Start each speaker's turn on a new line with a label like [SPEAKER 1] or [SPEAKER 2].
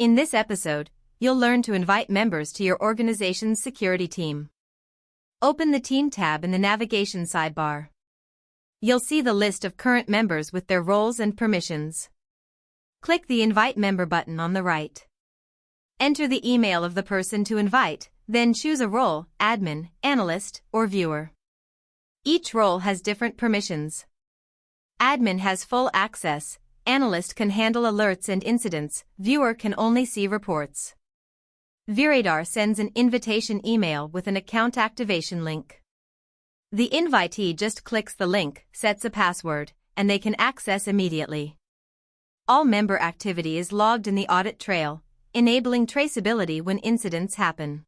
[SPEAKER 1] In this episode, you'll learn to invite members to your organization's security team. Open the Team tab in the navigation sidebar. You'll see the list of current members with their roles and permissions. Click the Invite Member button on the right. Enter the email of the person to invite, then choose a role, admin, analyst, or viewer. Each role has different permissions. Admin has full access, analyst can handle alerts and incidents, viewer can only see reports. VRadar sends an invitation email with an account activation link. The invitee just clicks the link, sets a password, and they can access immediately. All member activity is logged in the audit trail, enabling traceability when incidents happen.